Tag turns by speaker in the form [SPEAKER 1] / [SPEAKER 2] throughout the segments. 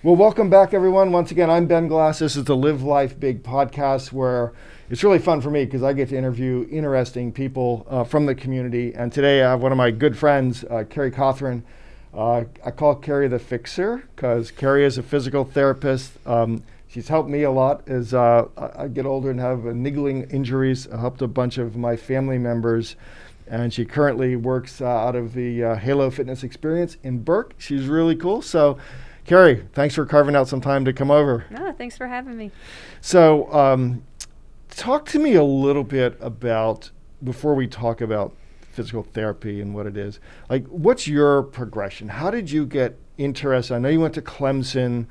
[SPEAKER 1] Well, welcome back, everyone. Once again, I'm Ben Glass. This is the Live Life Big podcast where it's really fun for me because I get to interview interesting people from the community. And today I have one of my good friends, Carrie Cothran. I call Carrie the Fixer because Carrie is a physical therapist. She's helped me a lot as I get older and have niggling injuries. I helped a bunch of my family members. And she currently works out of the Halo Fitness Experience in Burke. She's really cool. So, Carrie, thanks for carving out some time to come over.
[SPEAKER 2] No, thanks for having me.
[SPEAKER 1] So, talk to me a little bit about, before we talk about physical therapy and what it is, like what's your progression? How did you get interested? I know you went to Clemson.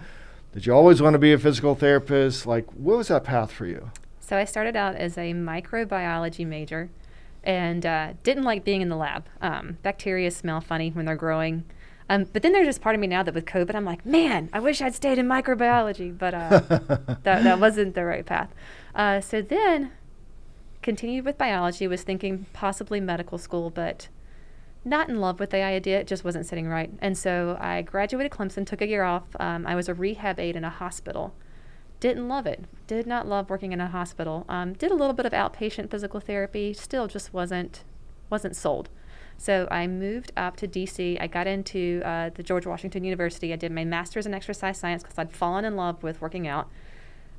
[SPEAKER 1] Did you always want to be a physical therapist? Like, what was that path for you?
[SPEAKER 2] So I started out as a microbiology major and didn't like being in the lab. Bacteria smell funny when they're growing. But then there's just part of me now that with COVID, I'm like, man, I wish I'd stayed in microbiology, but that wasn't the right path. So then continued with biology, was thinking possibly medical school, but not in love with the idea. It just wasn't sitting right. And so I graduated Clemson, took a year off. I was a rehab aide in a hospital. Didn't love it. Did not love working in a hospital. Did a little bit of outpatient physical therapy. Still just wasn't sold. So I moved up to D.C. I got into the George Washington University. I did my master's in exercise science because I'd fallen in love with working out.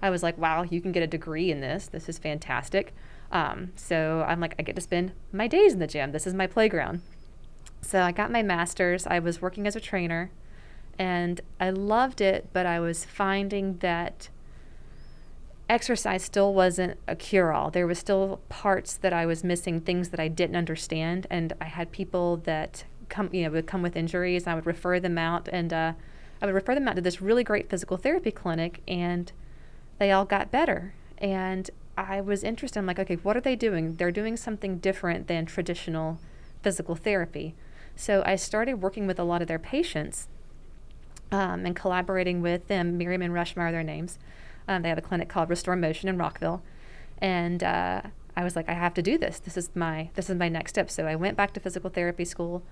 [SPEAKER 2] I was like, wow, you can get a degree in this. This is fantastic. So I'm like, I get to spend my days in the gym. This is my playground. So I got my master's. I was working as a trainer, and I loved it, but I was finding that exercise still wasn't a cure-all. There was still parts that I was missing, things that I didn't understand, and I had people that would come with injuries. I would refer them out, and I would refer them out to this really great physical therapy clinic, and they all got better. And I was interested. I'm like, okay, what are they doing? They're doing something different than traditional physical therapy. So I started working with a lot of their patients and collaborating with them. Miriam and Rushmar are their names. They have a clinic called Restore Motion in Rockville, and I was like, I have to do this. This is my next step. So I went back to physical therapy school,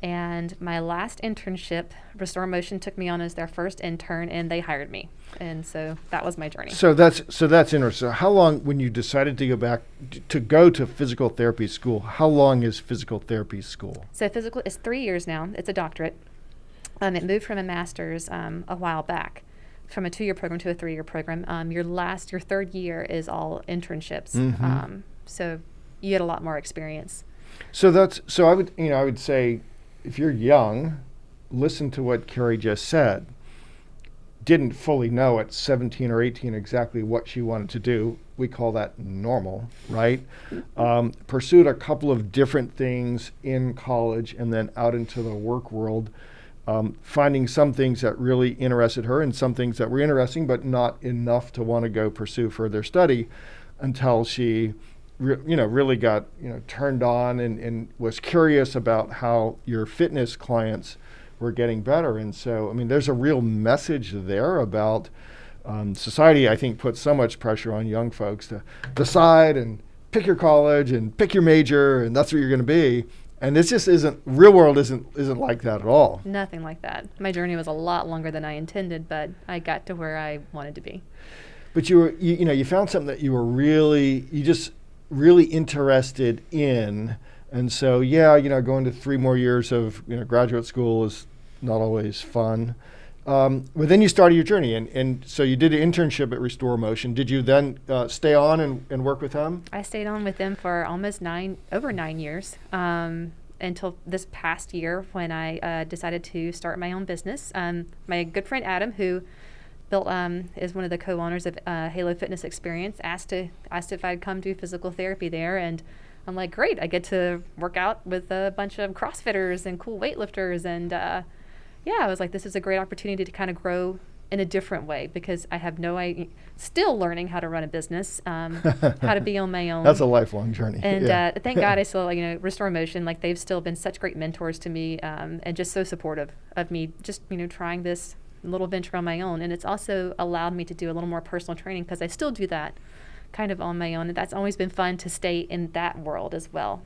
[SPEAKER 2] and my last internship, Restore Motion took me on as their first intern, and they hired me, and so that was my journey.
[SPEAKER 1] So that's interesting. So how long, when you decided to go to physical therapy school, how long is physical therapy school?
[SPEAKER 2] So physical is 3 years now. It's a doctorate. It moved from a master's a while back, from a 2-year program to a 3-year program. Your third year is all internships.
[SPEAKER 1] Mm-hmm.
[SPEAKER 2] So you get a lot more experience.
[SPEAKER 1] So I would say, if you're young, listen to what Carrie just said. Didn't fully know at 17 or 18 exactly what she wanted to do. We call that normal, right? Pursued a couple of different things in college and then out into the work world. Finding some things that really interested her and some things that were interesting but not enough to want to go pursue further study until she really got turned on and was curious about how your fitness clients were getting better. And so, I mean, there's a real message there about society, I think, puts so much pressure on young folks to decide and pick your college and pick your major and that's what you're going to be. And this just real world isn't like that at all.
[SPEAKER 2] Nothing like that. My journey was a lot longer than I intended, but I got to where I wanted to be.
[SPEAKER 1] But you found something that you were really interested in. And so, going to 3 more years of graduate school is not always fun. But then you started your journey, and so you did an internship at Restore Motion. Did you then stay on and work with them?
[SPEAKER 2] I stayed on with them for almost over 9 years, until this past year when I decided to start my own business. My good friend Adam, who is one of the co-owners of Halo Fitness Experience, asked if I'd come do physical therapy there, and I'm like, great, I get to work out with a bunch of CrossFitters and cool weightlifters, and I was like, this is a great opportunity to kind of grow in a different way because I have still learning how to run a business, how to be on my own.
[SPEAKER 1] That's a lifelong journey.
[SPEAKER 2] And thank God I still, Restore Motion, like they've still been such great mentors to me, and just so supportive of me just, trying this little venture on my own. And it's also allowed me to do a little more personal training because I still do that kind of on my own. And that's always been fun to stay in that world as well.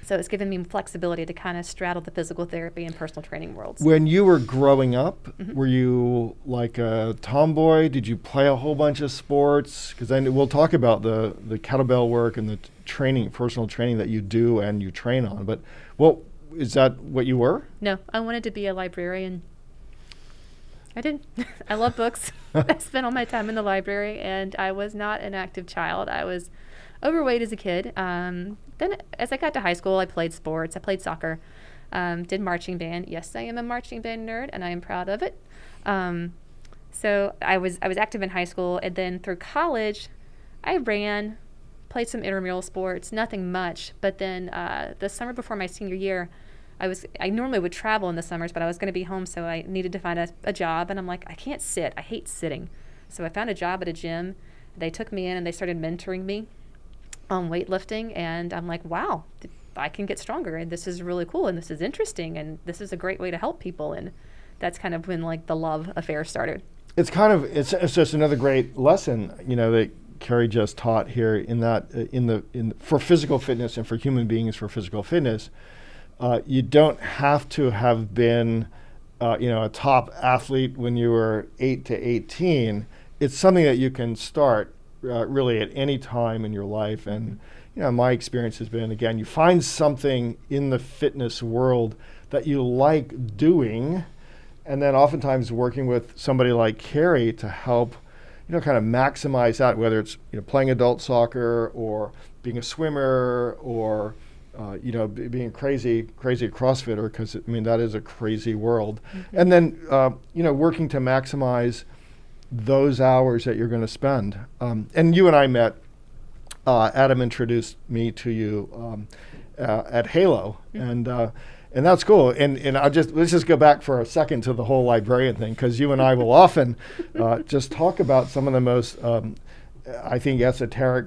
[SPEAKER 2] So it's given me flexibility to kind of straddle the physical therapy and personal training worlds.
[SPEAKER 1] When you were growing up,
[SPEAKER 2] Mhm.
[SPEAKER 1] were you like a tomboy? Did you play a whole bunch of sports? Because we'll talk about the kettlebell work and the training, personal training that you do and you train on. But well, is that what you were?
[SPEAKER 2] No, I wanted to be a librarian. I did. I love books. I spent all my time in the library, and I was not an active child. I was overweight as a kid. Then as I got to high school, I played sports. I played soccer, did marching band. Yes, I am a marching band nerd, and I am proud of it. So I was active in high school, and then through college, I ran, played some intramural sports, nothing much. But then the summer before my senior year, I normally would travel in the summers, but I was going to be home, so I needed to find a job. And I'm like, I can't sit. I hate sitting. So I found a job at a gym. They took me in and they started mentoring me on weightlifting. And I'm like, wow, I can get stronger. And this is really cool. And this is interesting. And this is a great way to help people. And that's kind of when like the love affair started.
[SPEAKER 1] It's just another great lesson, that Carrie just taught here in that for physical fitness and for human beings for physical fitness. You don't have to have been, a top athlete when you were 8 to 18. It's something that you can start really at any time in your life. And, my experience has been, again, you find something in the fitness world that you like doing, and then oftentimes working with somebody like Carrie to help, kind of maximize that, whether it's, playing adult soccer or being a swimmer or being a crazy CrossFitter, because that is a crazy world. Mm-hmm. And then, working to maximize those hours that you're going to spend. And you and I met, Adam introduced me to you at Halo. Mm-hmm. And that's cool. And let's just go back for a second to the whole librarian thing, because you and I will often just talk about some of the most, I think, esoteric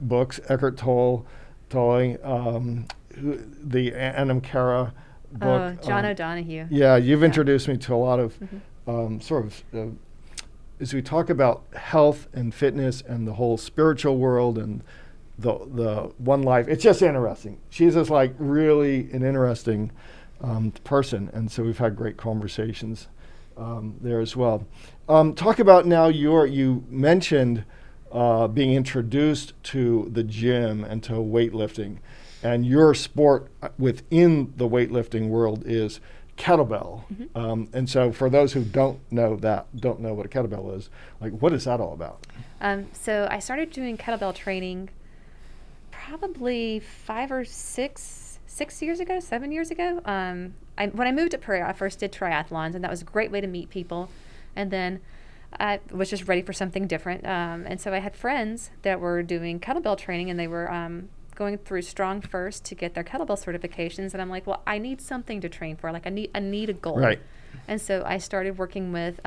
[SPEAKER 1] books, Eckhart Tolle, the Anam Cara book.
[SPEAKER 2] Oh, John O'Donohue.
[SPEAKER 1] Yeah, you've introduced me to a lot of as we talk about health and fitness and the whole spiritual world and the one life. It's just interesting. She's just like really an interesting person, and so we've had great conversations there as well. Talk about now you mentioned being introduced to the gym and to weightlifting, and your sport within the weightlifting world is kettlebell. Mm-hmm. And so for those who don't know what a kettlebell is, like, what is that all about?
[SPEAKER 2] So I started doing kettlebell training probably 7 years ago. When I moved to Prairie, I first did triathlons, and that was a great way to meet people. And then I was just ready for something different. And so I had friends that were doing kettlebell training, and they were going through Strong First to get their kettlebell certifications. And I'm like, well, I need something to train for. Like, I need a goal. Right. And so I started working with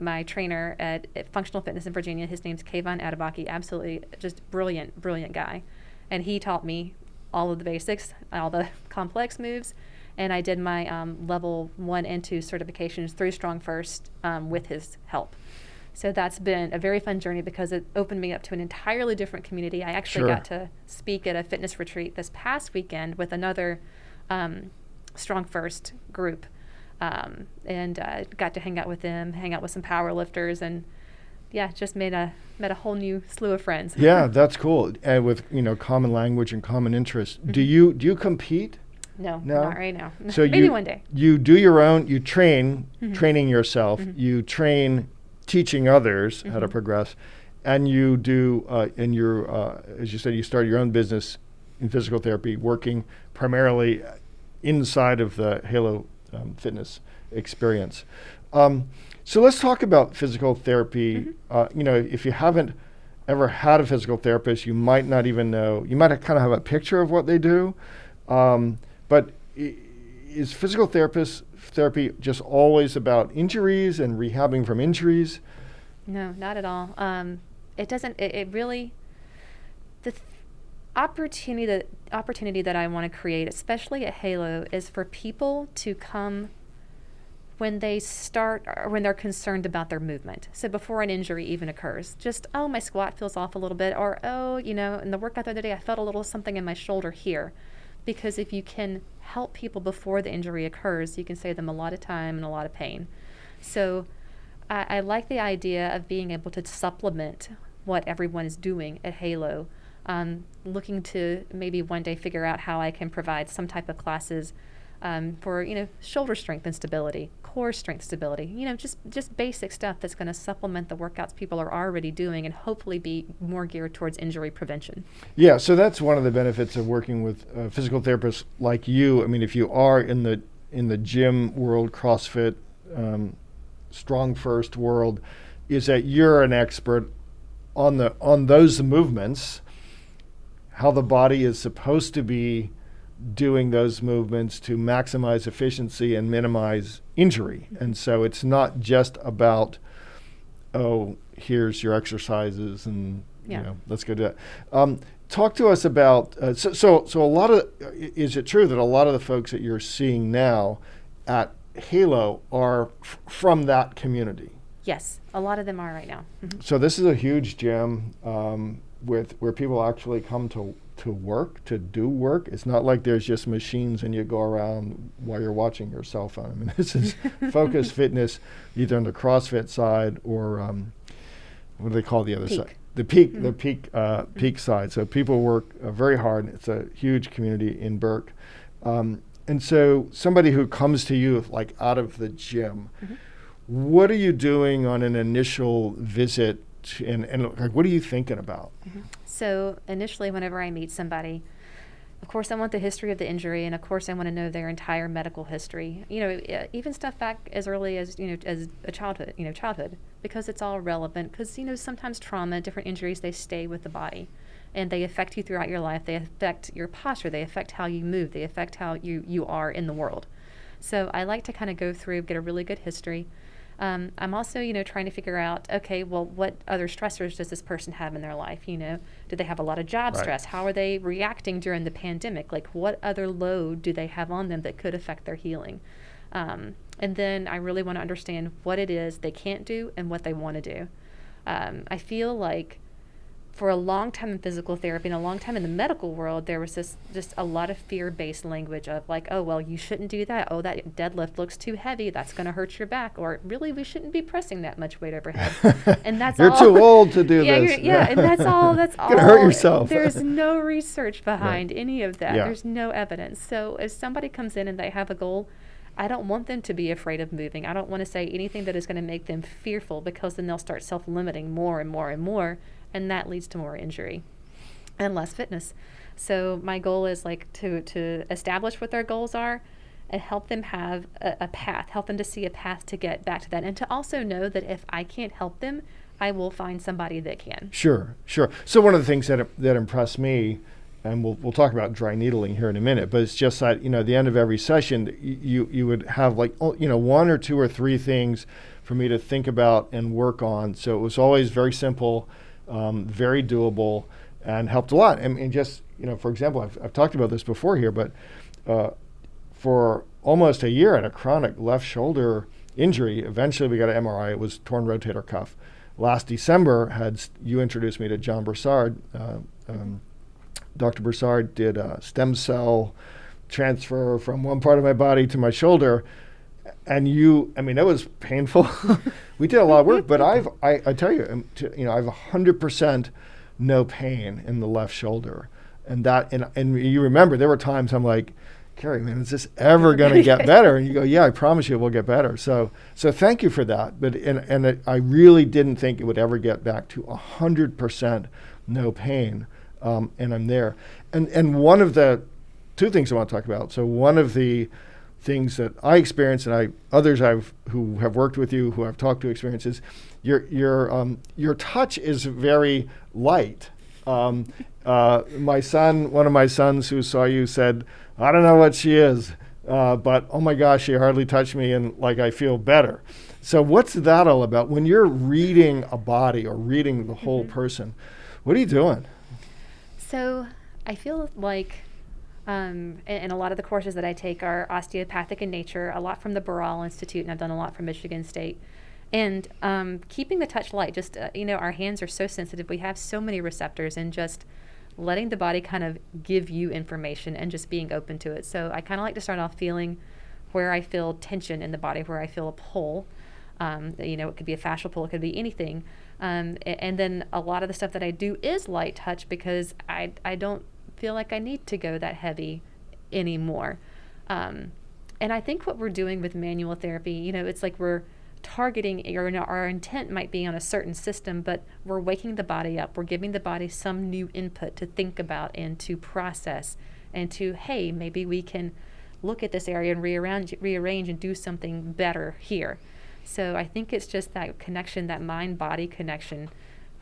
[SPEAKER 2] my trainer at Functional Fitness in Virginia. His name's Kayvon Adebaki. Absolutely just brilliant guy. And he taught me all of the basics, all the complex moves. And I did my level 1 and 2 certifications through Strong First with his help. So that's been a very fun journey because it opened me up to an entirely different community. I actually got to speak at a fitness retreat this past weekend with another Strong First group, and got to hang out with them, hang out with some power lifters, and just met a whole new slew of friends.
[SPEAKER 1] Yeah, that's cool. And with common language and common interests. Mm-hmm. Do you compete?
[SPEAKER 2] No, not right now.
[SPEAKER 1] So
[SPEAKER 2] maybe one day.
[SPEAKER 1] You do your own. You train, training yourself. Mm-hmm. You train, teaching others how to progress, and you do. And you're, as you said, you started your own business in physical therapy, working primarily inside of the Halo Fitness experience. So let's talk about physical therapy. Mm-hmm. If you haven't ever had a physical therapist, you might not even know. You might kind of have a picture of what they do. But is physical therapy just always about injuries and rehabbing from injuries?
[SPEAKER 2] No, not at all. It doesn't. It really. The opportunity that I want to create, especially at Halo, is for people to come when they start or when they're concerned about their movement. So before an injury even occurs, just, my squat feels off a little bit, or, in the workout the other day, I felt a little something in my shoulder here. because if you can help people before the injury occurs, you can save them a lot of time and a lot of pain. So I like the idea of being able to supplement what everyone is doing at Halo. Looking to maybe one day figure out how I can provide some type of classes for shoulder strength and stability, core strength stability, just basic stuff that's going to supplement the workouts people are already doing and hopefully be more geared towards injury prevention.
[SPEAKER 1] Yeah, so that's one of the benefits of working with physical therapists like you. I mean, if you are in the gym world, CrossFit, Strong First world, is that you're an expert on those movements, how the body is supposed to be doing those movements to maximize efficiency and minimize injury. And so it's not just about, oh, here's your exercises and let's go do that. Talk to us about so a lot of, is it true that a lot of the folks that you're seeing now at Halo are from that community?
[SPEAKER 2] Yes, a lot of them are right now. Mm-hmm.
[SPEAKER 1] So this is a huge gym where people actually come to do work. It's not like there's just machines and you go around while you're watching your cell phone. I mean, this is focused fitness, either on the CrossFit side or what do they call the other
[SPEAKER 2] Peak.
[SPEAKER 1] side? The peak,
[SPEAKER 2] Mm-hmm.
[SPEAKER 1] the peak side. So people work very hard. It's a huge community in Burke. And so somebody who comes to you like out of the gym,
[SPEAKER 2] Mm-hmm.
[SPEAKER 1] what are you doing on an initial visit and like, what are you thinking about?
[SPEAKER 2] Mm-hmm. So initially, whenever I meet somebody, of course, I want the history of the injury, and of course, I want to know their entire medical history. Even stuff back as early as as a childhood, because it's all relevant. Because sometimes trauma, different injuries, they stay with the body, and they affect you throughout your life. They affect your posture. They affect how you move. They affect how you are in the world. So I like to kind of go through, get a really good history. I'm also, trying to figure out, okay, well, what other stressors does this person have in their life? Do they have a lot of job
[SPEAKER 1] Right.
[SPEAKER 2] stress? How are they reacting during the pandemic? Like, what other load do they have on them that could affect their healing? And then I really want to understand what it is they can't do and what they want to do. I feel like for a long time in physical therapy and a long time in the medical world, there was just a lot of fear-based language of like, oh, well, you shouldn't do that. Oh, that deadlift looks too heavy. That's going to hurt your back. Or really, we shouldn't be pressing that much weight overhead. And that's
[SPEAKER 1] You're
[SPEAKER 2] all.
[SPEAKER 1] too old to do this.
[SPEAKER 2] And that's all. That's all.
[SPEAKER 1] Gonna hurt yourself.
[SPEAKER 2] There's no research behind any of that.
[SPEAKER 1] Yeah.
[SPEAKER 2] There's no evidence. So if somebody comes in and they have a goal, I don't want them to be afraid of moving. I don't want to say anything that is going to make them fearful, because then they'll start self-limiting more and more and more. And that leads to more injury and less fitness. So my goal is like to establish what their goals are and help them have a path, help them to see a path to get back to that. And to also know that if I can't help them, I will find somebody that can.
[SPEAKER 1] Sure. So one of the things that impressed me, and we'll talk about dry needling here in a minute, but it's just that, at the end of every session, you would have like, one or two or three things for me to think about and work on. So it was always very simple, very doable, and helped a lot. And just, for example, I've talked about this before here, but for almost a year I had a chronic left shoulder injury. Eventually we got an MRI. It was torn rotator cuff. Last December, you introduced me to John Broussard. Dr. Broussard did a stem cell transfer from one part of my body to my shoulder. And it was painful. We did a lot of work, but I tell you, I have 100% no pain in the left shoulder. And you remember, there were times I'm like, Carrie, man, is this ever going to get better? And you go, yeah, I promise you it will get better. So thank you for that. But I really didn't think it would ever get back to 100% no pain. And I'm there. And one of the two things I want to talk about. So one of the things that I experienced, and others who have worked with you, who I've talked to, experiences, your touch is very light. One of my sons who saw you said, I don't know what she is, but oh my gosh, she hardly touched me, and like I feel better. So what's that all about? When you're reading a body or reading the whole person, what are you doing?
[SPEAKER 2] So I feel like, and a lot of the courses that I take are osteopathic in nature, a lot from the Barral Institute, and I've done a lot from Michigan State. And keeping the touch light, just, our hands are so sensitive. We have so many receptors, and just letting the body kind of give you information and just being open to it. So I kind of like to start off feeling where I feel tension in the body, where I feel a pull. It could be a fascial pull, it could be anything. And then a lot of the stuff that I do is light touch because I don't feel like I need to go that heavy anymore. And I think what we're doing with manual therapy, it's like we're targeting, or our intent might be on a certain system, but we're waking the body up. We're giving the body some new input to think about and to process and to, hey, maybe we can look at this area and rearrange and do something better here. So I think it's just that connection, that mind-body connection,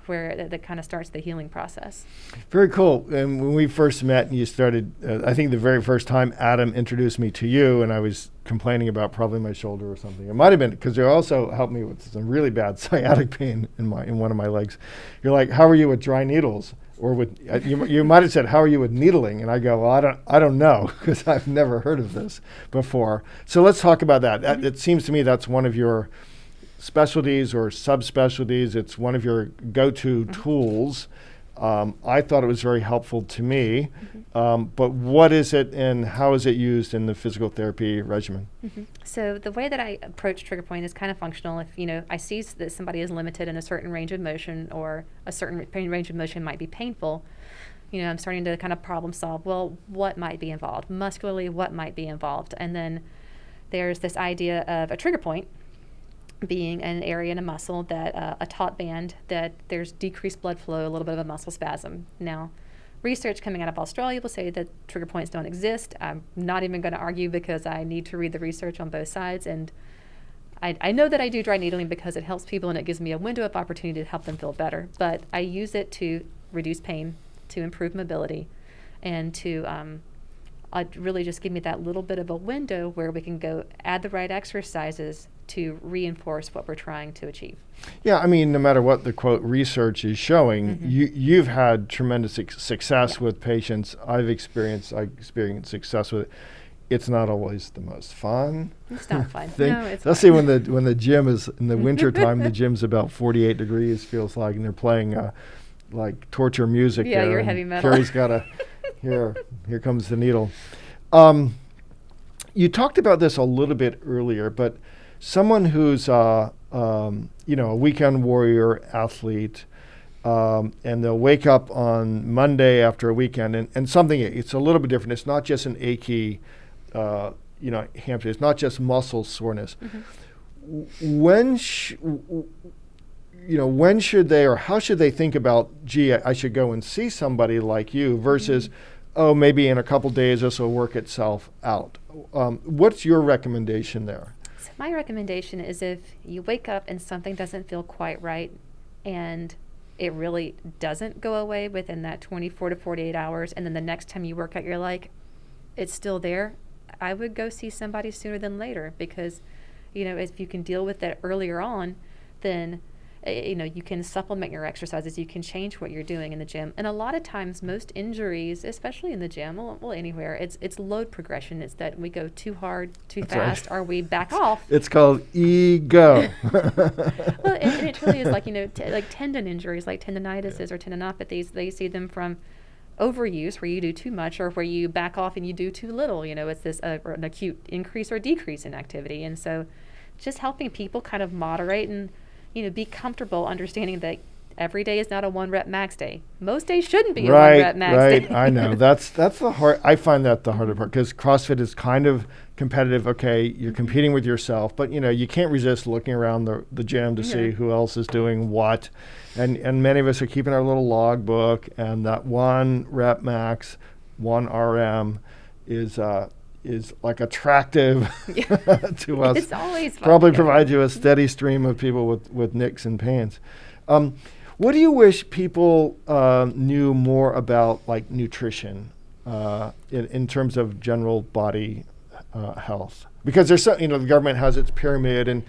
[SPEAKER 2] where that kind of starts the healing process.
[SPEAKER 1] Very cool. And when we first met and you started, I think the very first time Adam introduced me to you, and I was complaining about probably my shoulder or something. It might have been because you also helped me with some really bad sciatic pain in one of my legs. You're like, how are you with dry needles? Or with you might have said, how are you with needling? And I go, well, I don't know, because I've never heard of this before. So let's talk about that. Mm-hmm. It seems to me that's one of your specialties or subspecialties. It's one of your go-to tools. I thought it was very helpful to me. But what is it and how is it used in the physical therapy regimen?
[SPEAKER 2] So the way that I approach trigger point is kind of functional. If I see that somebody is limited in a certain range of motion, or a certain range of motion might be painful, I'm starting to kind of problem solve. Well, what might be involved? Muscularly, what might be involved? And then there's this idea of a trigger point being an area in a muscle that a taut band that there's decreased blood flow, a little bit of a muscle spasm. Now, research coming out of Australia will say that trigger points don't exist. I'm not even going to argue because I need to read the research on both sides. And I know that I do dry needling because it helps people and it gives me a window of opportunity to help them feel better. But I use it to reduce pain, to improve mobility, and to really just give me that little bit of a window where we can go add the right exercises to reinforce what we're trying to achieve.
[SPEAKER 1] Yeah, I mean, no matter what the quote research is showing, you've had tremendous success with patients. I experienced success with it. It's not always the most fun.
[SPEAKER 2] It's not fun.
[SPEAKER 1] thing.
[SPEAKER 2] No, it's
[SPEAKER 1] Especially when the gym is in the winter time. The gym's about 48 degrees, feels like, and they're playing like torture music.
[SPEAKER 2] Yeah,
[SPEAKER 1] there,
[SPEAKER 2] you're
[SPEAKER 1] and
[SPEAKER 2] heavy metal.
[SPEAKER 1] Carrie's got a here comes the needle. You talked about this a little bit earlier, but someone who's a weekend warrior athlete, and they'll wake up on Monday after a weekend and something, it's a little bit different. It's not just an achy, hamstring. It's not just muscle soreness. When should they, or how should they think about, gee, I should go and see somebody like you versus, oh, maybe in a couple days this will work itself out. What's your recommendation there?
[SPEAKER 2] So my recommendation is if you wake up and something doesn't feel quite right and it really doesn't go away within that 24 to 48 hours, and then the next time you work out you're like, it's still there, I would go see somebody sooner than later, because if you can deal with that earlier on, then you can supplement your exercises, you can change what you're doing in the gym. And a lot of times most injuries, especially in the gym, well anywhere, it's load progression. It's that we go too hard, too
[SPEAKER 1] That's
[SPEAKER 2] fast,
[SPEAKER 1] right.
[SPEAKER 2] or we back off.
[SPEAKER 1] It's called ego.
[SPEAKER 2] Well, and it truly is like, like tendon injuries, like tendinitis or tendinopathies, they see them from overuse, where you do too much, or where you back off and you do too little. It's this an acute increase or decrease in activity. And so just helping people kind of moderate and be comfortable understanding that every day is not a 1 rep max day. Most days shouldn't be a 1 rep max day.
[SPEAKER 1] Right, I know. That's the hard. I find that the harder part, because CrossFit is kind of competitive. Okay, you're competing with yourself, but you can't resist looking around the gym to see who else is doing what, and many of us are keeping our little log book, and that 1 rep max, 1 RM is like attractive to us.
[SPEAKER 2] It's always fun.
[SPEAKER 1] Probably provides you a steady stream of people with nicks and pains. What do you wish people knew more about, like nutrition, in terms of general body health? Because there's the government has its pyramid, and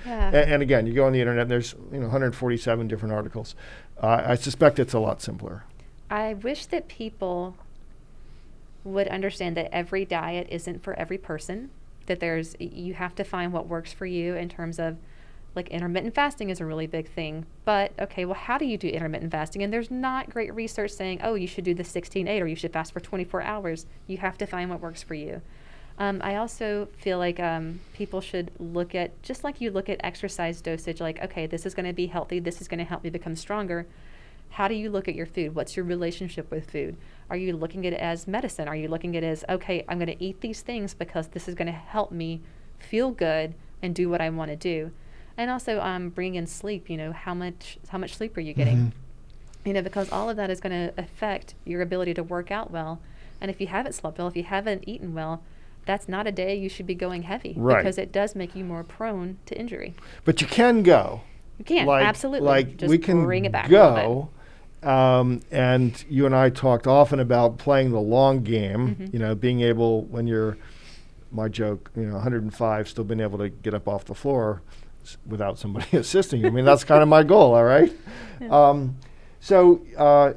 [SPEAKER 1] again, you go on the internet and there's 147 different articles. I suspect it's a lot simpler.
[SPEAKER 2] I wish that people would understand that every diet isn't for every person, that you have to find what works for you in terms of Like intermittent fasting is a really big thing. But okay, well, how do you do intermittent fasting? And there's not great research saying, oh, you should do the 16-8 or you should fast for 24 hours. You have to find what works for you. I also feel like people should look at, just like you look at exercise dosage, like, okay, this is going to be healthy. This is going to help me become stronger. How do you look at your food? What's your relationship with food? Are you looking at it as medicine? Are you looking at it as, okay, I'm going to eat these things because this is going to help me feel good and do what I want to do? And also bringing in sleep, how much sleep are you getting? Because all of that is going to affect your ability to work out well. And if you haven't slept well, if you haven't eaten well, that's not a day you should be going heavy,
[SPEAKER 1] right,
[SPEAKER 2] because it does make you more prone to injury.
[SPEAKER 1] But you can go.
[SPEAKER 2] You can, absolutely.
[SPEAKER 1] Like
[SPEAKER 2] just
[SPEAKER 1] we can
[SPEAKER 2] bring it back
[SPEAKER 1] go. And you and I talked often about playing the long game, being able, when you're, my joke, 105, still being able to get up off the floor without somebody assisting you. I mean, that's kind of my goal, all right? Yeah.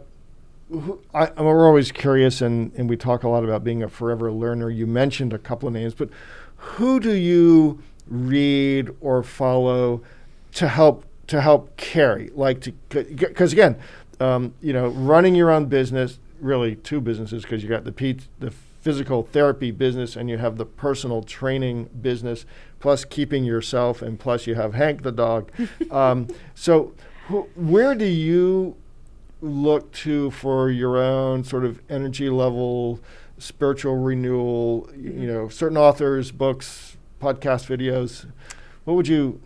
[SPEAKER 1] We're always curious, and we talk a lot about being a forever learner. You mentioned a couple of names, but who do you read or follow to help carry? Because again, running your own business, really two businesses, because you got the physical therapy business and you have the personal training business, plus keeping yourself, and plus you have Hank the dog. So where do you look to for your own sort of energy level, spiritual renewal, certain authors, books, podcast videos? What would you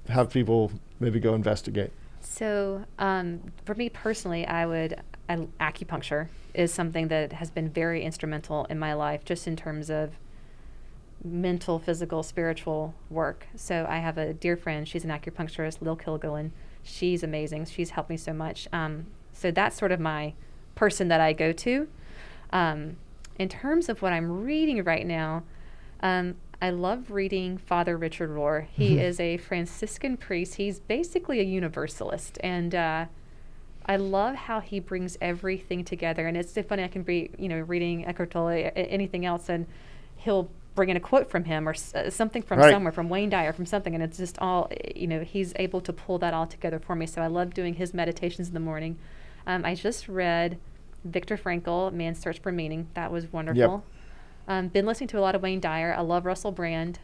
[SPEAKER 1] have people maybe go investigate?
[SPEAKER 2] So for me personally, acupuncture is something that has been very instrumental in my life, just in terms of mental, physical, spiritual work. So I have a dear friend, she's an acupuncturist, Lil Kilgullen. She's amazing. She's helped me so much. So that's sort of my person that I go to. In terms of what I'm reading right now, I love reading Father Richard Rohr. He is a Franciscan priest. He's basically a universalist. And I love how he brings everything together. And it's funny, I can be, reading Eckhart Tolle, anything else, and he'll bring in a quote from him or something from somewhere, from Wayne Dyer, from something, and it's just all, he's able to pull that all together for me. So I love doing his meditations in the morning. I just read Viktor Frankl, Man's Search for Meaning. That was wonderful. Yep. Been listening to a lot of Wayne Dyer. I love Russell Brand.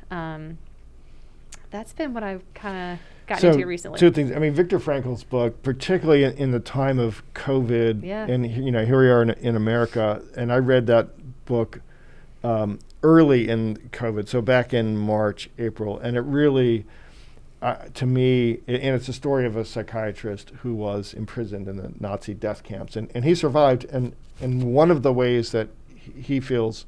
[SPEAKER 2] That's been what I've kind of gotten into recently.
[SPEAKER 1] Two things. I mean, Viktor Frankl's book, particularly in the time of COVID, and here we are in America, and I read that book early in COVID, so back in March, April, and it really, to me, and it's a story of a psychiatrist who was imprisoned in the Nazi death camps, and he survived, and one of the ways that he feels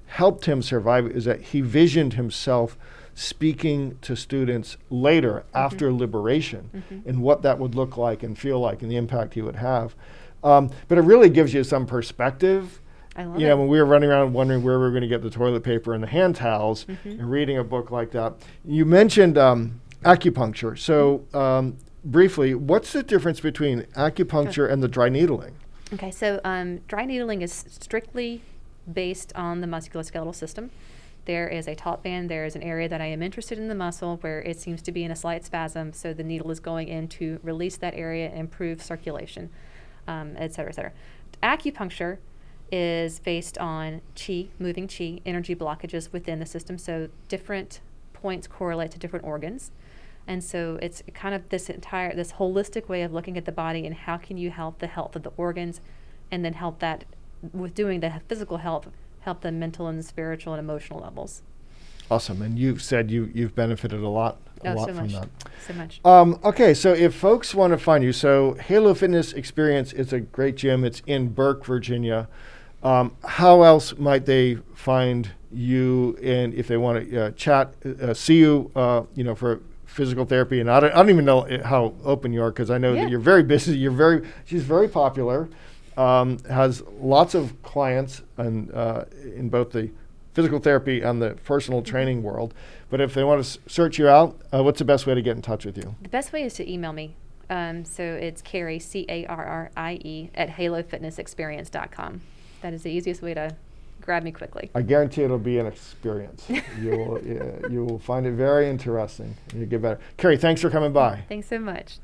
[SPEAKER 1] helped him survive is that he visioned himself speaking to students later, after liberation, and what that would look like and feel like and the impact he would have. But it really gives you some perspective.
[SPEAKER 2] I love it.
[SPEAKER 1] When we were running around wondering where we were going to get the toilet paper and the hand towels, and reading a book like that. You mentioned acupuncture. So briefly, what's the difference between acupuncture and the dry needling?
[SPEAKER 2] Okay, so dry needling is strictly based on the musculoskeletal system. There is a taut band. There is an area that I am interested in the muscle where it seems to be in a slight spasm, so the needle is going in to release that area, improve circulation, et cetera, et cetera. Acupuncture is based on chi, moving chi, energy blockages within the system. So different points correlate to different organs. And so it's kind of this holistic way of looking at the body and how can you help the health of the organs, and then help that with doing the physical health, help the mental and spiritual and emotional levels.
[SPEAKER 1] Awesome. And you've said you've benefited a lot
[SPEAKER 2] so
[SPEAKER 1] from
[SPEAKER 2] much.
[SPEAKER 1] that.
[SPEAKER 2] So much.
[SPEAKER 1] Okay, so if folks want to find you, so Halo Fitness Experience is a great gym. It's in Burke, Virginia. How else might they find you, and if they want to chat, see you, for physical therapy? And I don't even know how open you are, because I know that you're very busy. She's very popular, has lots of clients, and in both the physical therapy and the personal training world. But if they want to search you out, what's the best way to get in touch with you?
[SPEAKER 2] The best way is to email me. So it's Carrie, Carrie, @halofitnessexperience.com. That is the easiest way to grab me quickly.
[SPEAKER 1] I guarantee it'll be an experience. You will find it very interesting. You get better. Carrie, thanks for coming by.
[SPEAKER 2] Thanks so much.